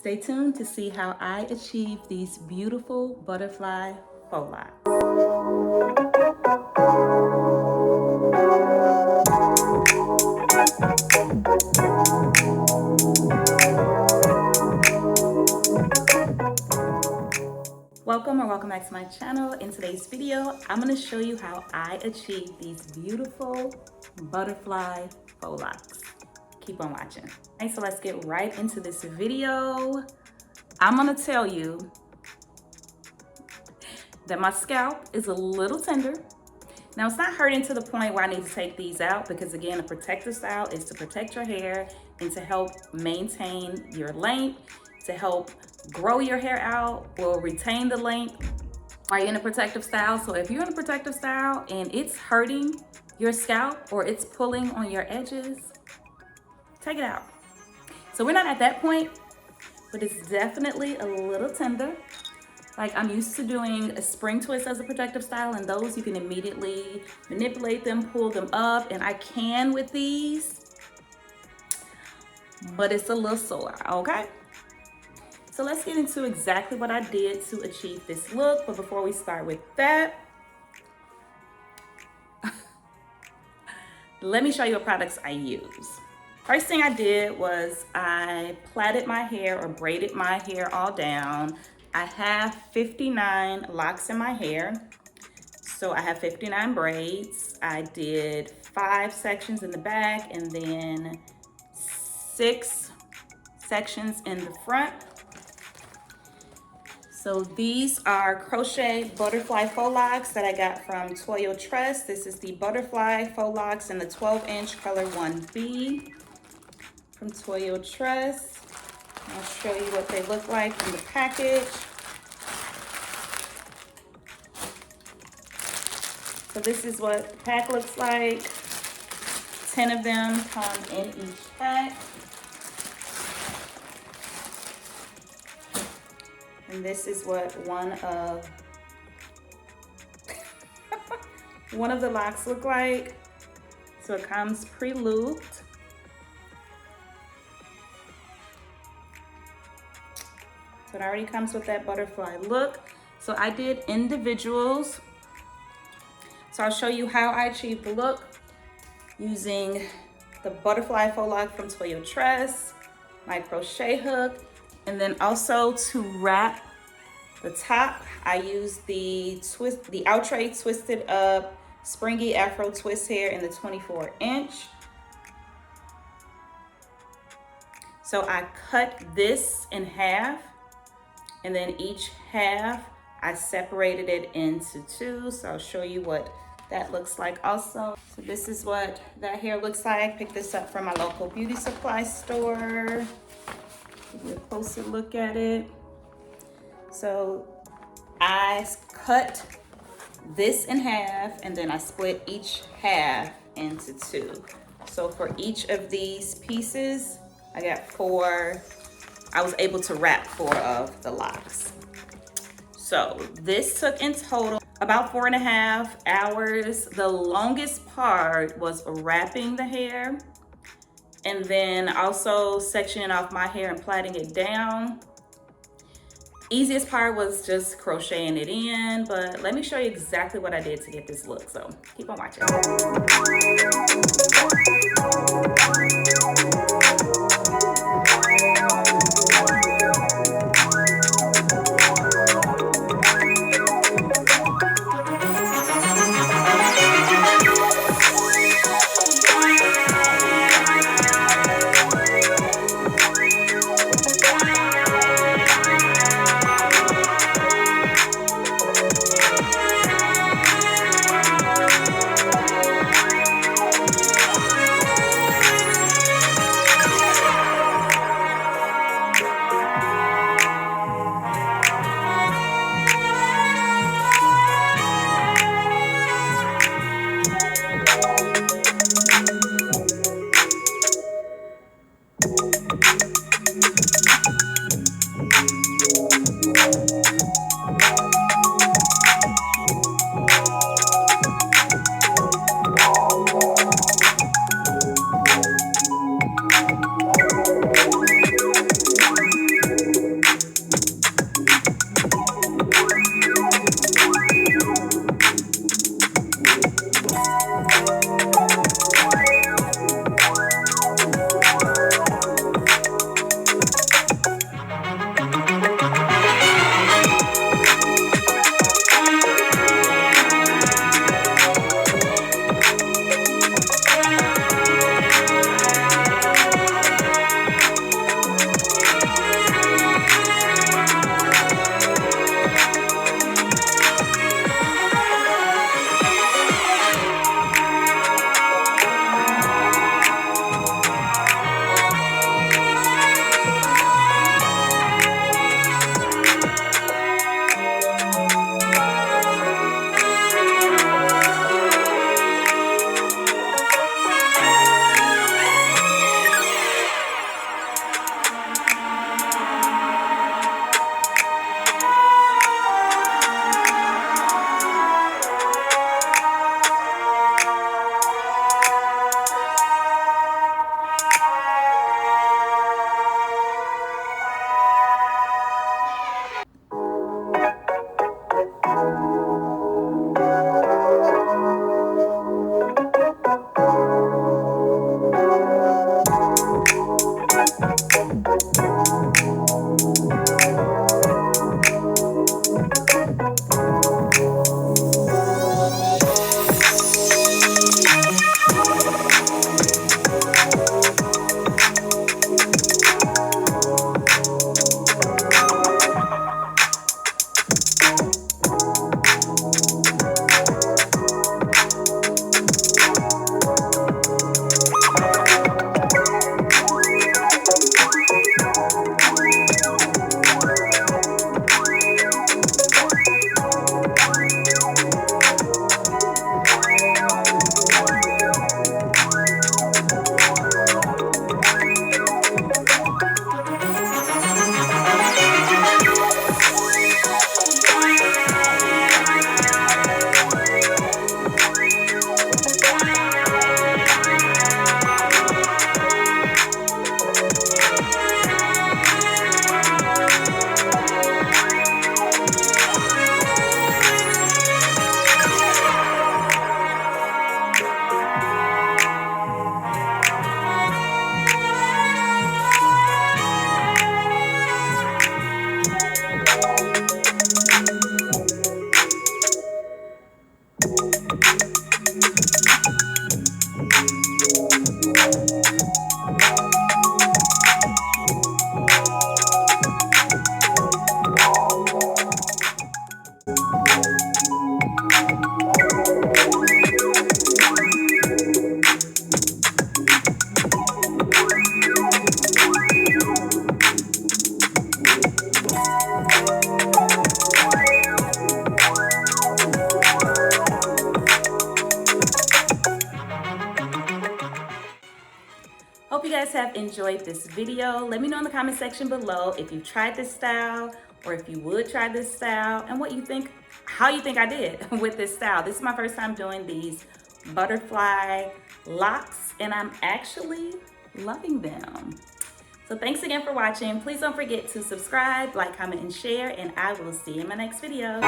Stay tuned to see how I achieve these beautiful butterfly faux locs. Welcome back to my channel. In today's video, I'm going to show you how I achieve these beautiful butterfly faux locs. Keep on watching. Okay, so let's get right into this video. I'm going to tell you that my scalp is a little tender. Now, it's not hurting to the point where I need to take these out because, again, a protective style is to protect your hair and to help maintain your length, to help grow your hair out or retain the length while you're in a protective style. So if you're in a protective style and it's hurting your scalp or it's pulling on your edges, take it out. So we're not at that point, but it's definitely a little tender. Like, I'm used to doing a spring twist as a protective style, and those you can immediately manipulate them, pull them up, and I can with these, but it's a little sore, okay? So let's get into exactly what I did to achieve this look. But before we start with that, let me show you what products I use. First thing I did was I plaited my hair or braided my hair all down. I have 59 locks in my hair. So I have 59 braids. I did 5 sections in the back and then 6 sections in the front. So these are crochet butterfly faux locs that I got from Toyotress. This is the butterfly faux locs in the 12-inch color 1B from Toyotress. I'll show you what they look like in the package. So this is what the pack looks like. 10 of them come in each pack. And this is what one of the locks look like. So it comes pre-looped. So it already comes with that butterfly look. So I did individuals. So I'll show you how I achieved the look using the butterfly faux loc from Toyotress, my crochet hook, and then also to wrap the top, I used the Outre Twisted Up Springy Afro Twist hair in the 24-inch. So I cut this in half, and then each half I separated it into 2. So I'll show you what that looks like also. So this is what that hair looks like. Picked this up from my local beauty supply store. Give you a closer look at it. So I cut this in half and then I split each half into 2. So for each of these pieces, I got 4. I was able to wrap 4 of the locks. So this took in total about 4.5 hours. The longest part was wrapping the hair and then also sectioning off my hair and plaiting it down. Easiest part was just crocheting it in, but let me show you exactly what I did to get this look. So keep on watching. enjoyed this video. Let me know in the comment section below if you tried this style or if you would try this style and what you think, how you think I did with this style. This is my first time doing these butterfly locks and I'm actually loving them. So thanks again for watching. Please don't forget to subscribe, like, comment, and share, and I will see you in my next video.